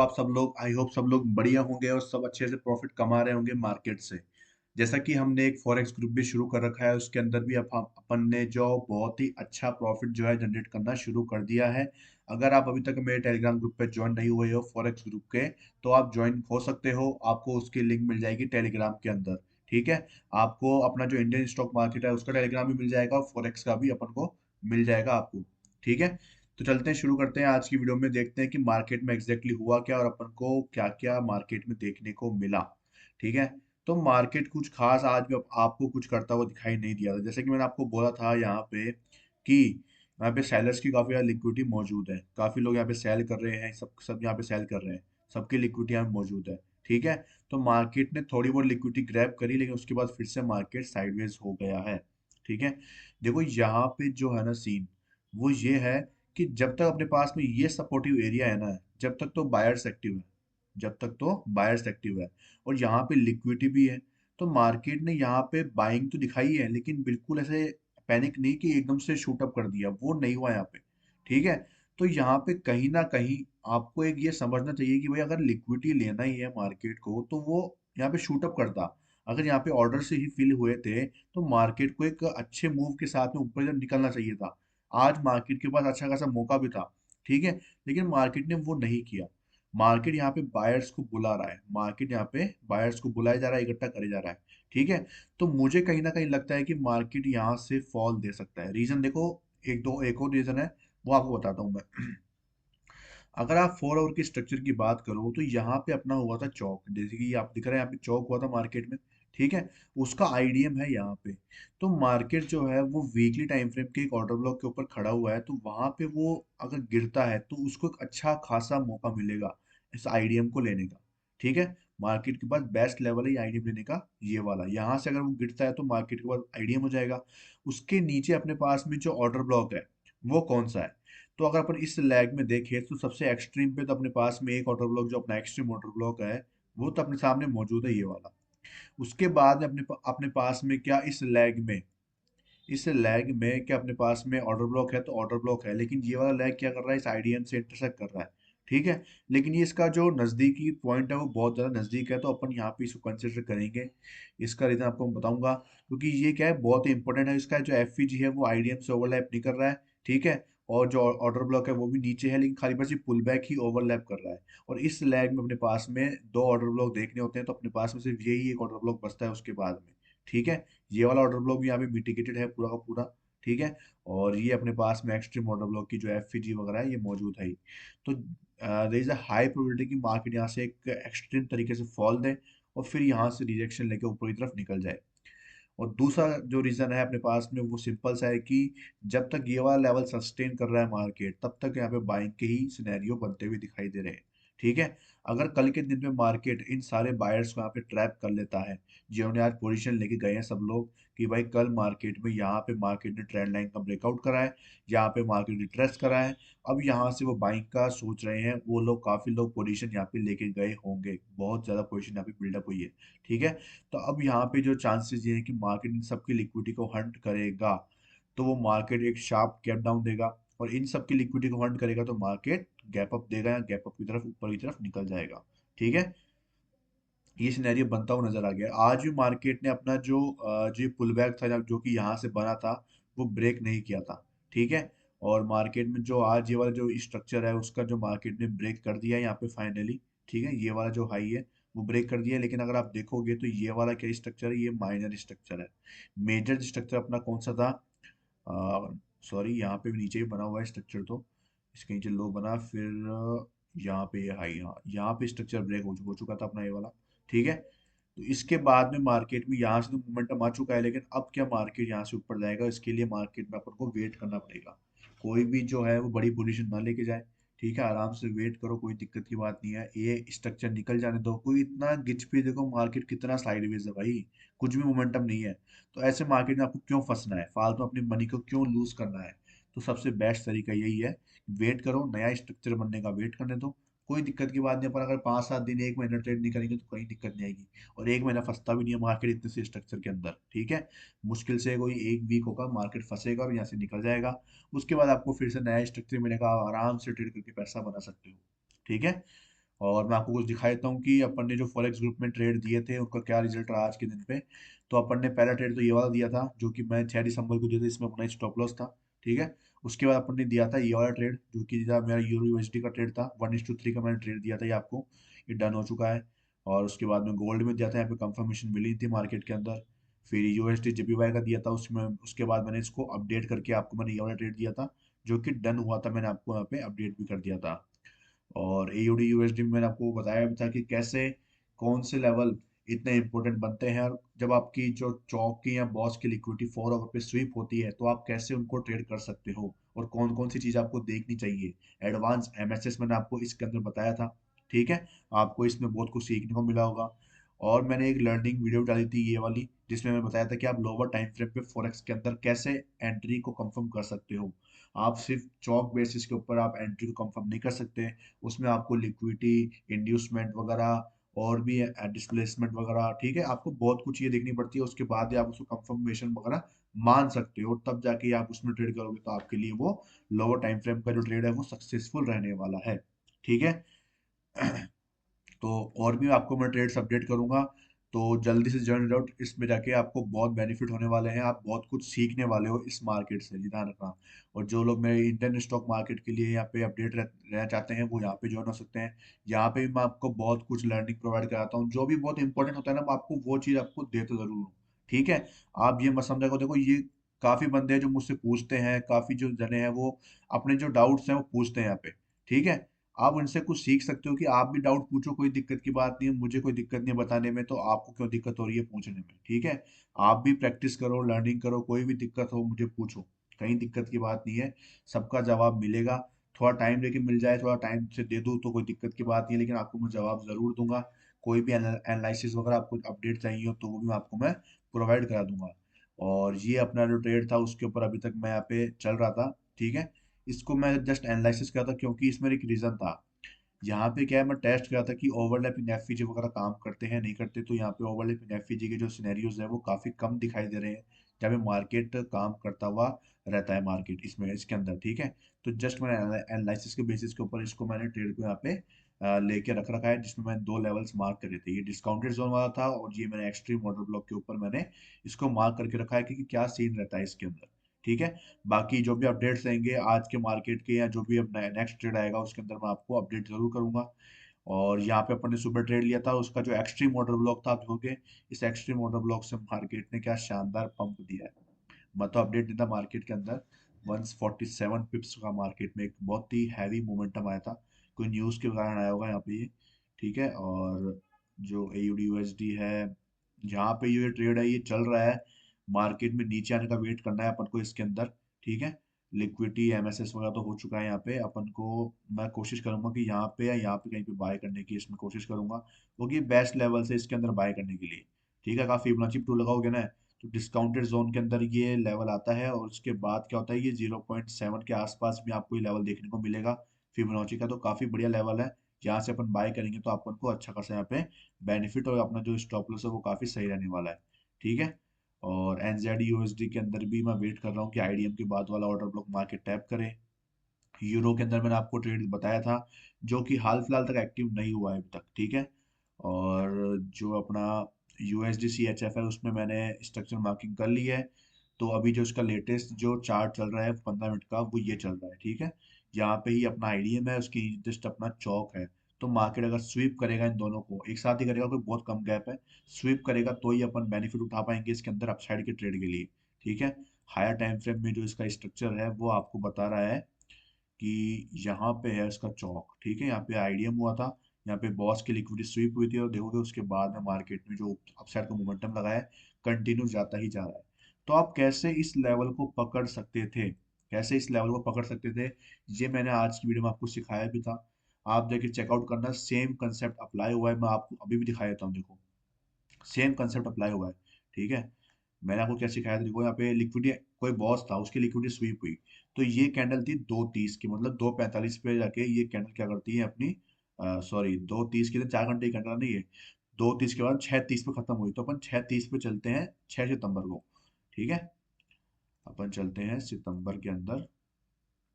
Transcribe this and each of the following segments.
आप सब लोग, आई होप सब लोग बढ़िया होंगे और सब अच्छे से प्रॉफिट कमा रहे होंगे मार्केट से। जैसा कि हमने एक फॉरेक्स ग्रुप भी शुरू कर रखा है, उसके अंदर भी अपन ने जो बहुत ही अच्छा प्रॉफिट जो है जनरेट करना शुरू कर दिया है। अगर आप अभी तक मेरे टेलीग्राम ग्रुप पे ज्वाइन नहीं हुए हो फॉरेक्स ग्रुप के, तो आप ज्वाइन हो सकते हो। आपको उसकी लिंक मिल जाएगी टेलीग्राम के अंदर। ठीक है। आपको अपना जो इंडियन स्टॉक मार्केट है उसका टेलीग्राम भी मिल जाएगा और फॉरेक्स का भी अपन को मिल जाएगा आपको। ठीक है। तो चलते हैं, शुरू करते हैं आज की वीडियो में। देखते हैं कि मार्केट में एग्जैक्टली हुआ क्या और अपन को क्या क्या मार्केट में देखने को मिला। ठीक है। तो मार्केट कुछ खास आज भी आपको कुछ करता हुआ दिखाई नहीं दिया था। जैसे कि मैंने आपको बोला था यहाँ पे कि यहाँ पे सेलर्स की काफी ज्यादा लिक्विडिटी मौजूद है। काफी लोग यहाँ पे सेल कर रहे हैं, सब सब यहाँ पे सेल कर रहे हैं। सबकी लिक्विडिटी यहाँ पे मौजूद है। ठीक है। तो मार्केट ने थोड़ी बहुत लिक्विडिटी ग्रैब करी, लेकिन उसके बाद फिर से मार्केट साइडवेज हो गया है। ठीक है। देखो यहाँ पे जो है ना सीन, वो ये है कि जब तक अपने पास में ये सपोर्टिव एरिया है ना, जब तक तो बायर्स एक्टिव है। जब तक तो बायर्स एक्टिव है और यहाँ पे लिक्विडिटी भी है, तो मार्केट ने यहाँ पे बाइंग तो दिखाई है, लेकिन बिल्कुल ऐसे पैनिक नहीं कि एकदम से शूट अप कर दिया, वो नहीं हुआ यहाँ पे। ठीक है। तो यहाँ पे कहीं ना कहीं आपको एक ये समझना चाहिए कि भाई अगर लिक्विडिटी लेना ही है मार्केट को, तो वो यहाँ पे शूट अप करता। अगर यहाँ पे ऑर्डर से ही फिल हुए थे, तो मार्केट को एक अच्छे मूव के साथ में ऊपर जब निकलना चाहिए था। आज मार्केट के पास अच्छा खासा मौका भी था। ठीक है। लेकिन मार्केट ने वो नहीं किया। मार्केट यहाँ पे बायर्स को बुला रहा है, मार्केट यहाँ पे बायर्स को बुलाया जा रहा है, इकट्ठा करे जा रहा है। ठीक है। तो मुझे कहीं ना कहीं लगता है कि मार्केट यहाँ से फॉल दे सकता है। रीजन देखो, एक और रीजन है, वो आपको बताता हूँ मैं। अगर आप 4 आवर की स्ट्रक्चर की बात करो, तो यहाँ पे अपना हुआ था चौक, जैसे कि आप दिख रहे हैं यहाँ पे चौक हुआ था मार्केट में। ठीक है। उसका आईडीएम है यहाँ पे। तो मार्केट जो है वो वीकली टाइम फ्रेम के एक ऑर्डर ब्लॉक के ऊपर खड़ा हुआ है, तो वहां पे वो अगर गिरता है तो उसको एक अच्छा खासा मौका मिलेगा इस आईडीएम को लेने का। ठीक है। मार्केट के पास बेस्ट लेवल है आईडीएम लेने का, ये वाला। यहाँ से अगर वो गिरता है तो मार्केट के पास आईडीएम हो जाएगा। उसके नीचे अपने पास में जो ऑर्डर ब्लॉक है, वो कौन सा है? तो अगर अपन इस लैग में देखें, तो सबसे एक्सट्रीम पे तो अपने पास में एक ऑर्डर ब्लॉक, जो अपना एक्सट्रीम ऑर्डर ब्लॉक है, वो तो अपने सामने मौजूद है, ये वाला। उसके बाद में अपने पास में क्या इस लैग में क्या अपने पास में ऑर्डर ब्लॉक है? तो ऑर्डर ब्लॉक है, लेकिन ये वाला लैग क्या कर रहा है? इस आईडीएम से इंटरसेक्ट कर रहा है। ठीक है। लेकिन ये इसका जो नजदीकी पॉइंट है वो बहुत ज्यादा नजदीक है, तो अपन यहाँ पे इसको कंसिडर करेंगे। इसका रीजन आपको मैं बताऊंगा, क्योंकि ये क्या है, बहुत ही इंपॉर्टेंट है। इसका जो एफवीजी है वो आईडीएम से ओवरलैप नहीं कर रहा है। ठीक है। और जो ऑर्डर ब्लॉक है वो भी नीचे है, लेकिन खाली बस ये पुल बैक ही ओवरलैप कर रहा है। और इस लैग में अपने पास में दो ऑर्डर ब्लॉक देखने होते हैं, तो अपने पास में सिर्फ यही एक ऑर्डर ब्लॉक बचता है उसके बाद में। ठीक है। ये वाला ऑर्डर ब्लॉक भी यहाँ पे मिटिगेटेड है पूरा का पूरा। ठीक है। और ये अपने पास में एक्सट्रीम ऑर्डर ब्लॉक की जो एफईजी वगैरह है, ये मौजूद है ही। तो there is a high probability कि मार्केट यहाँ से एक एक्सट्रीम तरीके से फॉल दे और फिर यहाँ से रिजेक्शन लेके ऊपर की तरफ निकल जाए। और दूसरा जो रीजन है अपने पास में, वो सिंपल सा है कि जब तक ये वाला लेवल सस्टेन कर रहा है मार्केट, तब तक यहाँ पे बाइंग के ही सिनेरियो बनते हुए दिखाई दे रहे हैं। ठीक है। अगर कल के दिन में मार्केट इन सारे बायर्स को यहाँ पे ट्रैप कर लेता है, जिन्होंने आज पोजीशन लेके गए हैं सब लोग, कि भाई कल मार्केट में यहाँ पे मार्केट ने ट्रेंड लाइन का ब्रेकआउट करा है, यहाँ पे मार्केट रिट्रेस करा है, अब यहाँ से वो बाइंग का सोच रहे हैं, वो लोग काफी लोग पोजीशन यहाँ पे लेके गए होंगे, बहुत ज्यादा पोजीशन यहाँ पे बिल्डअप हुई है। ठीक है। तो अब यहाँ पे जो चांसेस ये है कि मार्केट इन सबकी लिक्विडिटी को हंट करेगा, तो वो मार्केट एक शार्प गैप डाउन देगा। और इन सबकी लिक्विडिटी को हंट करेगा तो मार्केट गैप अप देगा, या गैप अप की तरफ ऊपर की तरफ निकल जाएगा। ठीक है। ये सिनेरियो बनता हुआ नजर आ गया। आज भी मार्केट ने अपना जो पुल बैक था, जो कि यहाँ से बना था, वो ब्रेक नहीं किया था। ठीक है। और मार्केट में जो आज ये वाला जो स्ट्रक्चर है, उसका जो मार्केट ने ब्रेक कर दिया है यहाँ पे फाइनली। ठीक है। ये वाला जो हाई है वो ब्रेक कर दिया है, लेकिन अगर आप देखोगे तो ये वाला क्या स्ट्रक्चर है? ये माइनर स्ट्रक्चर है। मेजर स्ट्रक्चर अपना कौन सा था? सॉरी, यहाँ पे भी नीचे ही बना हुआ है स्ट्रक्चर, तो इसके नीचे लो बना, फिर यहाँ पे ये हाई, यहाँ पे स्ट्रक्चर ब्रेक हो चुका था अपना ये वाला। ठीक है। तो इसके बाद में मार्केट में यहाँ से तो मोमेंटम आ चुका है, लेकिन अब क्या मार्केट यहाँ से ऊपर जाएगा? इसके लिए मार्केट में अपन को वेट करना पड़ेगा। कोई भी जो है वो बड़ी पोजीशन ना लेके जाए। ठीक है। आराम से वेट करो, कोई दिक्कत की बात नहीं है। ये स्ट्रक्चर निकल जाने दो, कोई इतना गिच पे, देखो मार्केट कितना साइडवेज है भाई, कुछ भी मोमेंटम नहीं है। तो ऐसे मार्केट में आपको क्यों फंसना है? फालतू अपनी मनी को क्यों लूज करना है? तो सबसे बेस्ट तरीका यही है, वेट करो, नया स्ट्रक्चर बनने का वेट करने दो। कोई दिक्कत की बात नहीं, पर अगर 5-7 दिन, 1 महीना ट्रेड नहीं करेंगे तो कोई दिक्कत नहीं आएगी। और 1 महीना फंसता भी नहीं है मार्केट इतने से स्ट्रक्चर के अंदर। ठीक है। मुश्किल से कोई 1 वीक होगा, मार्केट फंसेगा और यहाँ से निकल जाएगा। उसके बाद आपको फिर से नया स्ट्रक्चर मिलेगा, आराम से ट्रेड करके पैसा बना सकते हो। ठीक है। और मैं आपको कुछ दिखा देता हूँ कि अपन ने जो फॉरेक्स ग्रुप में ट्रेड दिए थे उनका क्या रिजल्ट रहा आज के दिन पे। तो अपन ने पहला ट्रेड तो ये वाला दिया था जो कि मैं 6 दिसंबर को दिया था, इसमें अपना स्टॉप लॉस था। ठीक है। उसके बाद अपन ने दिया था ये वाला ट्रेड जो कि था मेरा यूरो यूएसडी का ट्रेड था, 1:3 का मैंने ट्रेड दिया था, ये आपको ये डन हो चुका है। और उसके बाद में गोल्ड में दिया था, यहाँ पे कंफर्मेशन मिली थी मार्केट के अंदर। फिर यूएसडी जेपीवाई का दिया था उसमें, उसके बाद मैंने इसको अपडेट करके आपको मैंने ये वाला ट्रेड दिया था जो कि डन हुआ था, मैंने आपको यहाँ पे अपडेट भी कर दिया था। और एयूडी यूएसडी में मैंने आपको बताया भी था कि कैसे कौन से लेवल इतने इंपॉर्टेंट बनते हैं, और जब आपकी जो चौक की या बॉस की लिक्विडिटी 4 आवर पे स्वीप होती है तो आप कैसे उनको ट्रेड कर सकते हो और कौन कौन सी चीज़ आपको देखनी चाहिए। एडवांस एमएसएस मैंने आपको इसके अंदर बताया था। ठीक है। आपको इसमें बहुत कुछ सीखने को मिला होगा। और मैंने एक लर्निंग वीडियो डाली थी ये वाली, जिसमें मैं बताया था कि आप लोअर टाइम फ्रेम पे फॉरेक्स के अंदर कैसे एंट्री को कंफर्म कर सकते हो। आप सिर्फ चौक बेसिस के ऊपर आप एंट्री को कंफर्म नहीं कर सकते, उसमें आपको लिक्विडिटी, इंड्यूसमेंट वगैरह और भी डिस्प्लेसमेंट वगैरह, ठीक है, आपको बहुत कुछ ये देखनी पड़ती है। उसके बाद ही आप उसको कंफर्मेशन वगैरह मान सकते हो, तब जाके आप उसमें ट्रेड करोगे तो आपके लिए वो लोअर टाइम फ्रेम का जो ट्रेड है वो सक्सेसफुल रहने वाला है। ठीक है। तो और भी आपको मैं ट्रेड्स अपडेट करूंगा। तो जल्दी से जर्न आउट, इसमें जाके आपको बहुत बेनिफिट होने वाले हैं, आप बहुत कुछ सीखने वाले हो इस मार्केट से, ये ध्यान रखना। और जो लोग मेरे इंडियन स्टॉक मार्केट के लिए यहाँ पे अपडेट रहना चाहते हैं वो यहाँ पे ज्वाइन हो सकते हैं। यहाँ पे भी मैं आपको बहुत कुछ लर्निंग प्रोवाइड कराता हूँ, जो भी बहुत इंपॉर्टेंट होता है ना मैं आपको वो चीज़ आपको देता जरूर हूँ। ठीक है। आप ये मत समझा करो, देखो ये काफी बंदे हैं जो मुझसे पूछते हैं, काफी जो जने हैं वो अपने जो डाउट्स हैं वो पूछते हैं यहाँ पे। ठीक है। आप उनसे कुछ सीख सकते हो कि आप भी डाउट पूछो, कोई दिक्कत की बात नहीं है, मुझे कोई दिक्कत नहीं है बताने में, तो आपको क्यों दिक्कत हो रही है पूछने में। ठीक है। आप भी प्रैक्टिस करो, लर्निंग करो, कोई भी दिक्कत हो मुझे पूछो, कहीं दिक्कत की बात नहीं है, सबका जवाब मिलेगा। थोड़ा टाइम लेके मिल जाए, थोड़ा टाइम से दे दूँ तो कोई दिक्कत की बात नहीं है, लेकिन आपको मैं जवाब जरूर दूंगा। कोई भी एनालिसिस वगैरह आपको अपडेट चाहिए हो तो वो भी मैं आपको मैं प्रोवाइड करा दूंगा। और ये अपना जो ट्रेड था उसके ऊपर अभी तक मैं यहाँ पे चल रहा था। ठीक है। इसको मैं जस्ट एनालिसिस करा था क्योंकि इसमें एक रीजन था। यहाँ पे क्या है, मैं टेस्ट किया था कि ओवरलैपिंग एफवीजी वगैरह काम करते हैं नहीं करते, तो यहाँ पे ओवरलैपिंग एफवीजी के जो सिनेरियोज है वो काफी कम दिखाई दे रहे हैं जहाँ पे मार्केट काम करता हुआ रहता है मार्केट इसमें इसके अंदर। ठीक है। तो जस्ट मैंने एनालिसिस के बेसिस के ऊपर इसको मैंने ट्रेड को यहाँ पे लेके रख रखा है, जिसमें मैंने दो लेवल्स मार्क करे थे, ये डिस्काउंटेड जोन वाला था और ये मैंने एक्सट्रीम ऑर्डर ब्लॉक के ऊपर मैंने इसको मार्क करके रखा है कि क्या सीन रहता है इसके अंदर। ठीक है। बाकी जो भी अपडेट्स रहेंगे आज के मार्केट के या जो भी अब नेक्स्ट ट्रेड आएगा उसके अंदर मैं आपको अपडेट जरूर करूंगा। और यहाँ पे अपन ने सुबह ट्रेड लिया था, उसका जो एक्सट्रीम ऑर्डर ब्लॉक था, आप देखोगे इस एक्सट्रीम ऑर्डर ब्लॉक से मार्केट ने क्या शानदार पंप दिया है। मैं तो अपडेट नहीं था मार्केट के अंदर, 147 पिप्स का मार्केट में एक बहुत ही हैवी मोमेंटम आया था, कोई न्यूज़ के कारण आया होगा यहाँ पे ये। ठीक है। और जो एयूडी यूएसडी है, जहाँ पे ये ट्रेड है ये चल रहा है, मार्केट में नीचे आने का वेट करना है अपन को इसके अंदर। ठीक है। लिक्विडिटी एमएसएस वगैरह तो हो चुका है यहाँ पे, अपन को मैं कोशिश करूंगा कि यहाँ पे या यहाँ पे कहीं पे बाय करने की इसमें कोशिश करूंगा, क्योंकि बेस्ट लेवल से इसके अंदर बाय करने के लिए। ठीक है। काफी फिबोनाची 2 लगाओगे ना तो डिस्काउंटेड जोन के अंदर ये लेवल आता है, और उसके बाद क्या होता है ये 0.7 के आसपास भी आपको ये लेवल देखने को मिलेगा फिबोनाची का, तो काफी बढ़िया लेवल है। यहाँ से अपन बाय करेंगे तो अपन को अच्छा खासा यहाँ पे बेनिफिट और अपना जो स्टॉप लॉस है वो काफी सही रहने वाला है। ठीक है। और एनजेड यूएसडी के अंदर भी मैं वेट कर रहा हूँ कि आईडीएम के बाद वाला ऑर्डर ब्लॉक मार्केट टैप करे। यूरो के अंदर मैंने आपको ट्रेड बताया था जो कि हाल फिलहाल तक एक्टिव नहीं हुआ है अभी तक। ठीक है। और जो अपना यूएसडी सी एच एफ है उसमें मैंने स्ट्रक्चर मार्किंग कर ली है। तो अभी जो इसका लेटेस्ट जो चार्ट चल रहा है 15 मिनट का वो ये चल रहा है। ठीक है। यहाँ पे ही अपना आईडीएम है, उसकी जस्ट अपना चौक है। तो मार्केट अगर स्वीप करेगा इन दोनों को एक साथ ही करेगा, कोई बहुत कम गैप है, स्वीप करेगा तो ही अपन बेनिफिट उठा पाएंगे इसके अंदर अपसाइड के ट्रेड के लिए। ठीक है। हायर टाइम फ्रेम में जो इसका स्ट्रक्चर है वो आपको बता रहा है कि यहाँ पे है इसका चौक। ठीक है। यहाँ पे आईडीएम हुआ था, यहाँ पे बॉस की लिक्विडिटी स्वीप हुई थी, और देखोगे उसके बाद में मार्केट में जो अपसाइड का मोमेंटम लगा है कंटिन्यू जाता ही जा रहा है। तो आप कैसे इस लेवल को पकड़ सकते थे, कैसे इस लेवल को पकड़ सकते थे, ये मैंने आज की वीडियो में आपको सिखाया भी था। आप देखिए चेकआउट करना, सेम कंसेप्ट अप्लाई हुआ है, मैं आपको अभी भी दिखा देता हूँ, देखो सेम कंसेप्ट अप्लाई हुआ है। ठीक है। मैंने आपको क्या सिखाया था, देखो यहाँ पे लिक्विडिटी, कोई बॉस था उसकी लिक्विडिटी स्वीप हुई, तो ये कैंडल थी 2:30 की, मतलब 2:45 पे जाके ये कैंडल क्या करती है अपनी, सॉरी 2:30 के दिन 4 घंटे की कैंडल नहीं है, 2:30 के बाद 6:30 पे खत्म हुई, तो अपन 6:30 पे चलते हैं 6 सितंबर को। ठीक है। अपन चलते हैं सितंबर के अंदर,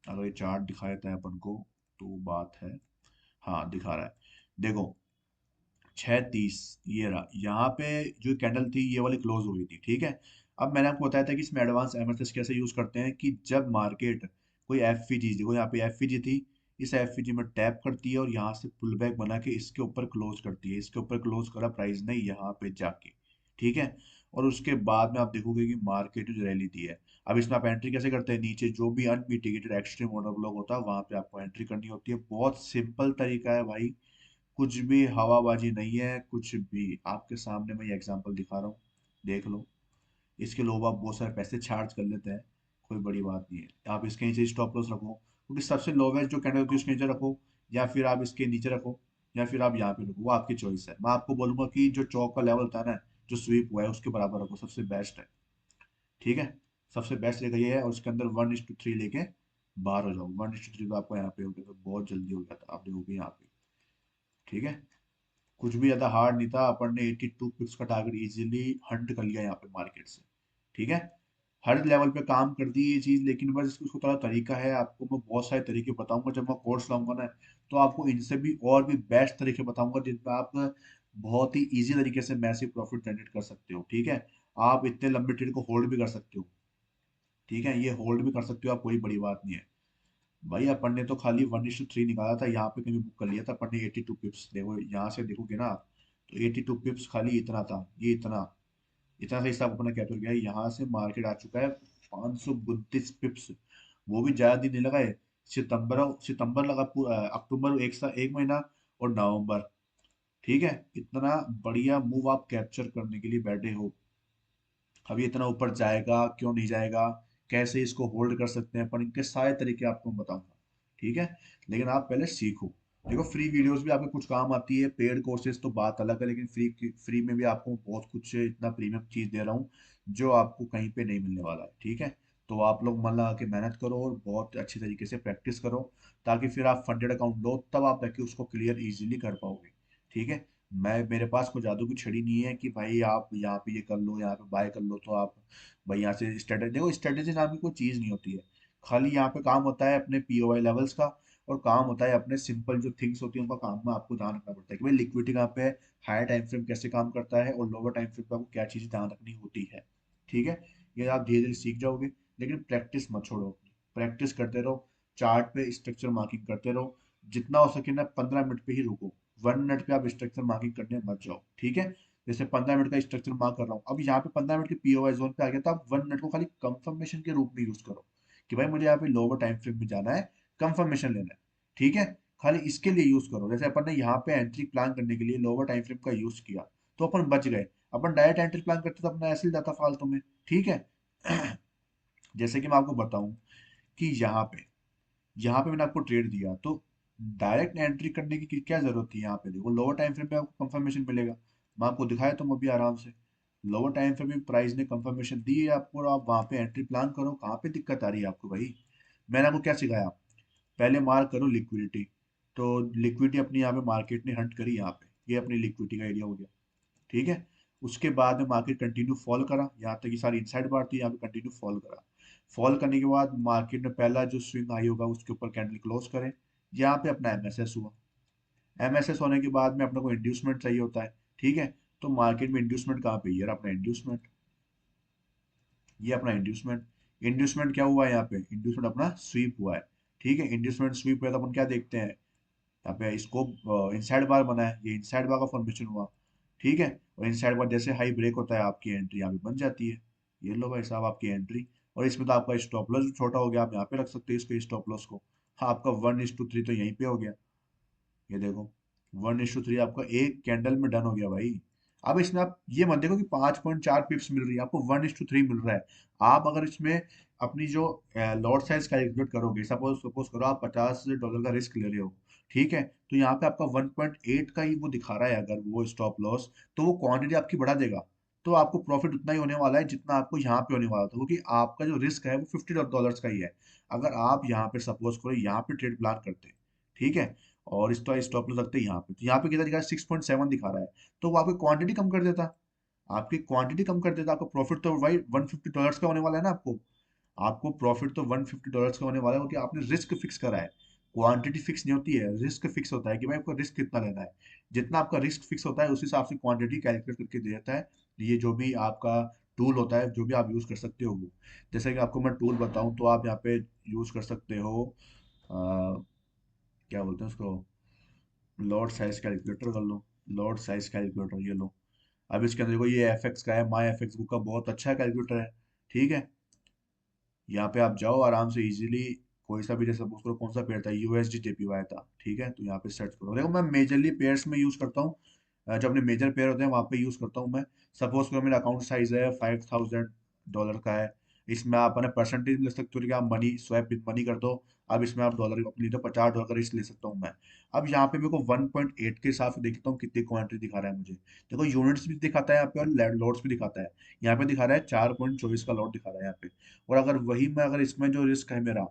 अगर ये चार्ट दिखा देता है अपन को तो बात है। हाँ दिखा रहा है। देखो 6:30 ये रहा, यहाँ पे जो कैंडल थी ये वाली क्लोज हो गई थी, ठीक है। अब मैंने आपको बताया था कि इसमें एडवांस एमएसएस कैसे यूज करते हैं, कि जब मार्केट कोई एफवीजी, देखो यहाँ पे एफवीजी थी, इस एफवीजी में टैप करती है और यहाँ से पुल बैक बना के इसके ऊपर क्लोज करती है, इसके ऊपर क्लोज करा प्राइस ने यहाँ पे जाके, ठीक है। और उसके बाद में आप देखोगे कि मार्केट जो रैली दी है। अब इसमें आप एंट्री कैसे करते हैं, नीचे जो भी अनमिटिगेटेड एक्सट्रीम ऑर्डर ब्लॉक होता है वहां पे आपको एंट्री करनी होती है। बहुत सिंपल तरीका है भाई, कुछ भी हवाबाजी नहीं है, कुछ भी आपके सामने मैं ये एग्जांपल दिखा रहा हूँ, देख लो। इसके लोग आप बहुत सारे पैसे चार्ज कर लेते हैं, कोई बड़ी बात नहीं है। आप इसके नीचे स्टॉप लॉस रखो, क्योंकि सबसे लोवेस्ट जो कैंडल होती है उसके नीचे रखो, या फिर आप इसके नीचे रखो, या फिर आप यहाँ पे रखो, वो आपकी चॉइस है। मैं आपको बोलूंगा कि जो चौक का लेवल था ना, जो स्वीप हुआ है उसके बराबर रखो, सबसे बेस्ट है, ठीक है। सबसे बेस्ट जगह ये है, और उसके अंदर 1:3 लेके बाहर हो जाओ। 1:3 तो आपको यहाँ पे हो गया, तो बहुत जल्दी हो गया था, आप देखोगे यहाँ पे, ठीक है। कुछ भी ज्यादा हार्ड नहीं था, अपन ने 82 पिप्स का टारगेट इजीली हंट कर लिया यहाँ पे मार्केट से, ठीक है। हर लेवल पे काम कर दी ये चीज, लेकिन बस इसको थोड़ा तरीका है, आपको मैं बहुत सारे तरीके बताऊंगा जब मैं कोर्स लाऊंगा ना, तो आपको इनसे भी और भी बेस्ट तरीके बताऊंगा जिनपे आप बहुत ही इजी तरीके से मैसिव प्रॉफिट जनरेट कर सकते हो, ठीक है। आप इतने लंबे ट्रेड को होल्ड भी कर सकते हो, ठीक है, ये होल्ड भी कर सकते हो आप, कोई बड़ी बात नहीं है। भाई अपन ने तो खाली 1:3 निकाला था, यहाँ पे कहीं बुक कर लिया था अपन ने 82 पिप्स, देखो यहाँ से देखोगे ना आप, तो 82 पिप्स खाली इतना था, ये इतना इतना सा हिसाब अपना कैपिटल गया है। यहाँ से मार्केट आ चुका है 532 पिप्स, वो भी ज्यादा दिन नहीं लगा है। सितंबर लगा पूरा, अक्टूबर एक महीना, और नवंबर, ठीक है। इतना बढ़िया मूव आप कैप्चर करने के लिए बैठे हो। अब ये इतना ऊपर जाएगा क्यों नहीं जाएगा, कैसे इसको होल्ड कर सकते हैं अपन, इनके सारे तरीके आपको मैं बताऊंगा, ठीक है। लेकिन आप पहले सीखो। देखो फ्री वीडियोस भी आपके कुछ काम आती है, पेड कोर्सेज तो बात अलग है, लेकिन फ्री फ्री में भी आपको बहुत कुछ इतना प्रीमियम चीज दे रहा हूँ जो आपको कहीं पे नहीं मिलने वाला है, ठीक है। तो आप लोग मन लगा के मेहनत करो और बहुत अच्छी तरीके से प्रैक्टिस करो, ताकि फिर आप फंडेड अकाउंट लो, तब आप जाके उसको क्लियर इजीली कर पाओगे, ठीक है। मैं मेरे पास कोई जादू की छड़ी नहीं है कि भाई आप यहाँ पे ये कर लो, यहाँ पे बाय कर लो, तो आप भाई यहाँ से स्ट्रेटेजी, देखो स्ट्रेटेजी नाम की कोई चीज नहीं होती है। खाली यहाँ पे काम होता है अपने पीओवाई लेवल्स का, और काम होता है अपने सिंपल जो थिंग्स होती है उनका काम में आपको ध्यान रखना पड़ता है, कि भाई लिक्विडिटी कहाँ पे है, हायर टाइम फ्रेम कैसे काम करता है, और लोअर टाइम फ्रेम पे आपको क्या चीजें ध्यान रखनी होती है, ठीक है। ये आप धीरे धीरे सीख जाओगे, लेकिन प्रैक्टिस मत छोड़ो, प्रैक्टिस करते रहो, चार्ट पे स्ट्रक्चर मार्किंग करते रहो, जितना हो सके ना 15 मिनट पे ही रुको, 1 मिनट पे आप स्ट्रक्चर मार्किंग करने मत जाओ, ठीक है। जैसे 15 मिनट का स्ट्रक्चर मार्क कर रहा हूँ, अब यहाँ पे 15 मिनट के पीओवाई जोन पे आ गया, तो आप 1 मिनट को खाली कंफर्मेशन के रूप में यूज करो, कि भाई मुझे यहाँ पे लोअर टाइम फ्रेम में जाना है, कंफर्मेशन लेना है, ठीक है। खाली इसके लिए यूज करो। जैसे अपन ने यहाँ पे एंट्री प्लान करने के लिए लोअर टाइम फ्रेम का यूज किया, तो अपन बच गए। अपन डायरेक्ट एंट्री प्लान करते तो अपना ऐसे ही जाता फालतू में, ठीक है। जैसे कि मैं आपको बताऊं कि यहाँ पे मैंने आपको ट्रेड दिया, तो डायरेक्ट एंट्री करने की क्या जरूरत थी, यहाँ पे देखो लोअर टाइम फ्रेम पे आपको कंफर्मेशन मिलेगा। मैं आपको दिखाया तुम अभी आराम से, लोअर टाइम फ्रेम में प्राइस ने कंफर्मेशन दी है आपको, और आप वहां पे एंट्री प्लान करो, कहाँ पे दिक्कत आ रही है आपको भाई। मैंने आपको क्या सिखाया, पहले मार्क करो लिक्विडिटी, तो लिक्विडिटी अपनी यहाँ पे मार्केट ने हंट करी, यहाँ पे ये अपनी लिक्विडिटी का एरिया हो गया, ठीक है। उसके बाद में मार्केट कंटिन्यू फॉल करा, यहाँ तक ये सारी इनसाइड बार थी, यहाँ पे कंटिन्यू फॉल करा। फॉल करने के बाद मार्केट ने पहला जो स्विंग आई होगा उसके ऊपर कैंडल क्लोज करे, यहाँ पे अपना एमएसएस हुआ। एमएसएस होने के बाद में अपने को इंड्यूसमेंट चाहिए होता है, ठीक है। तो मार्केट में इंड्यूसमेंट कहाँ पे, ये रहा अपना इंड्यूसमेंट, ये अपना इंड्यूसमेंट। इंड्यूसमेंट क्या हुआ है यहाँ पे, इंड्यूसमेंट अपना स्वीप हुआ है, ठीक है। इंड्यूसमेंट स्वीप हुआ तो अपन क्या देखते हैं, यहाँ पे इसको इनसाइड बार बना है, ये इनसाइड बार का फॉर्मेशन हुआ, ठीक है। और इनसाइड बार जैसे हाई ब्रेक होता है आपकी एंट्री यहाँ पे बन जाती है। ये लो भाई साहब आपकी एंट्री, और इसमें तो आपका स्टॉप लॉस भी छोटा हो गया, आप यहाँ पे रख सकते हो इसको स्टॉप लॉस को। हाँ, आपका 1:3 तो यहीं पे हो गया, ये देखो 1:3 आपका एक कैंडल में डन हो गया भाई। अब इसमें आप ये मत देखो कि 5.4 पिप्स मिल रही है आपको, 1:3 मिल रहा है। आप अगर इसमें अपनी जो लॉट साइज कैलकुलेट करोगे, सपोज सपोज करो आप $50 का रिस्क ले रहे हो, ठीक है। तो यहाँ पे आपका 1.8 का ही वो दिखा रहा है अगर वो स्टॉप लॉस, तो वो क्वांटिटी आपकी बढ़ा देगा, तो आपको प्रॉफिट उतना ही होने वाला है जितना आपको यहाँ पे होने वाला था, क्योंकि आपका जो रिस्क है वो $50 का ही है। अगर आप यहाँ पे सपोज करो यहाँ पे ट्रेड प्लान करते हैं, ठीक है, और इसका स्टॉप लॉस रखते हैं यहाँ पे, तो यहाँ पे कितना दिखा रहा है, 6.7 दिखा रहा है, तो वो आपकी क्वांटिटी कम कर देता, आपकी क्वांटिटी कम कर देता, आपका प्रॉफिट तो भाई $150 का होने वाला है ना आपको। आपको प्रॉफिट तो $150 का होने वाला है, क्योंकि आपने रिस्क फिक्स करा है। क्वांटिटी फिक्स नहीं होती है, रिस्क फिक्स होता है कि भाई आपको रिस्क कितना लेना है। जितना आपका रिस्क फिक्स होता है उस हिसाब से क्वांटिटी कैलकुलेट करके दे देता है। ये जो भी आपका टूल होता है, जो भी आप यूज कर सकते हो वो, जैसे कि आपको मैं टूल बताऊं तो आप यहाँ पे यूज कर सकते हो, क्या बोलते हैं उसको, लॉट साइज कैलकुलेटर कर लो। लॉट साइज कैलकुलेटर ये लो। अब इसके अंदर देखो ये एफएक्स का है, माई एफएक्स बुक का बहुत अच्छा कैलकुलेटर है। ठीक है, यहाँ पे आप जाओ आराम से इजीली, कोई सा भी, जैसे सपोज करो कौन सा पेयर था, यूएसडी जेपीवाई था, ठीक है, तो यहाँ पे सर्च करो। देखो मैं मेजरली पेयर्स में यूज करता हूँ, जो अपने मेजर पेयर होते हैं वहाँ पे यूज करता हूँ मैं। सपोज करो मेरा अकाउंट साइज है $5000 का है, इसमें आप अपना परसेंटेज भी ले सकते हो कि आप मनी स्वैप विद मनी कर दो। अब इसमें आप डॉलर अपनी, तो $50 का रिस्क ले सकता हूँ मैं। अब यहाँ पे मेरे को 1.8 के हिसाब से देखता हूँ कितनी क्वांटिटी दिखा रहा है मुझे। देखो यूनिट्स भी दिखाता है यहाँ पे और लॉट्स भी दिखाता है। यहाँ पे दिखा रहा है 4.24 का लॉट दिखा रहा है यहाँ पे। और अगर वही मैं, अगर इसमें जो रिस्क है मेरा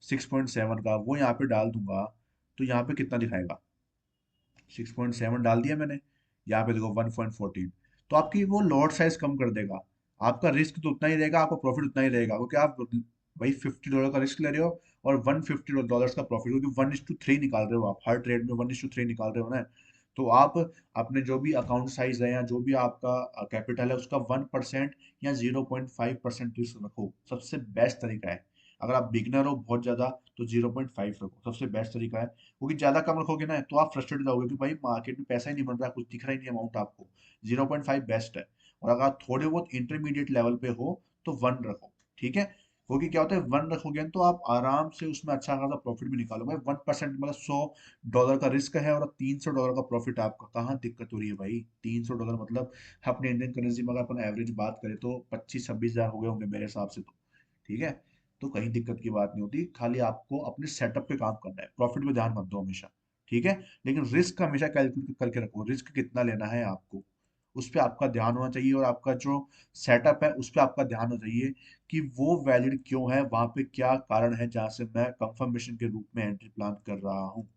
6.7 का, वो यहाँ पे डाल दूंगा, तो यहाँ पे कितना दिखाएगा, 6.7 डाल दिया मैंने, यहाँ पे देखो 1.14। तो आपकी वो लॉट साइज कम कर देगा। आपका रिस्क तो उतना ही रहेगा, आपका प्रॉफिट उतना ही रहेगा, क्योंकि आप भाई $50 का रिस्क ले रहे हो और $150 का प्रॉफिट, क्योंकि 1:3 निकाल रहे हो आप हर ट्रेड में, 1:3 निकाल रहे हो ना। तो आप अपने जो भी अकाउंट साइज है या जो भी आपका कैपिटल है उसका 1% या 0.5% रिस्क रखो, सबसे बेस्ट तरीका है। अगर आप बिगनर हो बहुत ज्यादा, तो 0.5 रखो, सबसे बेस्ट तरीका है। क्योंकि ज्यादा कम रखोगे ना तो आप फ्रस्ट्रेट हो जाओगे कि भाई मार्केट में पैसा ही नहीं बन रहा, कुछ दिख रहा ही नहीं अमाउंट आपको। 0.5 बेस्ट है। और अगर आप थोड़े बहुत इंटरमीडिएट लेवल पे हो तो 1 रखो, ठीक है। क्योंकि क्या होता है, 1 रखोगे ना तो आप आराम से उसमें अच्छा खासा प्रॉफिट भी निकालोगे। 1% मतलब $100 का रिस्क है और $300 का प्रॉफिट है आपका, कहाँ दिक्कत हो रही है भाई। $300 मतलब अपने इंडियन करेंसी में अगर अपन एवरेज बात करें तो 25-26 हजार हो गए होंगे मेरे हिसाब से तो। ठीक है, तो कहीं दिक्कत की बात नहीं होती, खाली आपको अपने सेटअप पे काम करना है, प्रॉफिट पे ध्यान मत दो हमेशा। ठीक है, लेकिन रिस्क हमेशा कैलकुलेट करके रखो, रिस्क कितना लेना है आपको, उस पे आपका ध्यान होना चाहिए। और आपका जो सेटअप है उस पे आपका ध्यान होना चाहिए कि वो वैलिड क्यों है, वहां पे क्या कारण है जहां से मैं कंफर्मेशन के रूप में एंट्री प्लान कर रहा हूँ।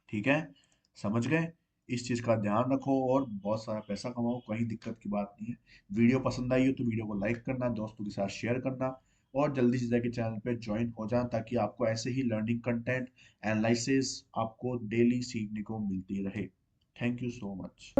ठीक है, समझ गए। इस चीज का ध्यान रखो और बहुत सारा पैसा कमाओ, कहीं दिक्कत की बात नहीं है। वीडियो पसंद आई हो तो वीडियो को लाइक करना, दोस्तों के साथ शेयर करना, और जल्दी से जाके चैनल पे ज्वाइन हो जाना, ताकि आपको ऐसे ही लर्निंग कंटेंट, एनालिसिस आपको डेली सीखने को मिलती रहे। Thank you so much.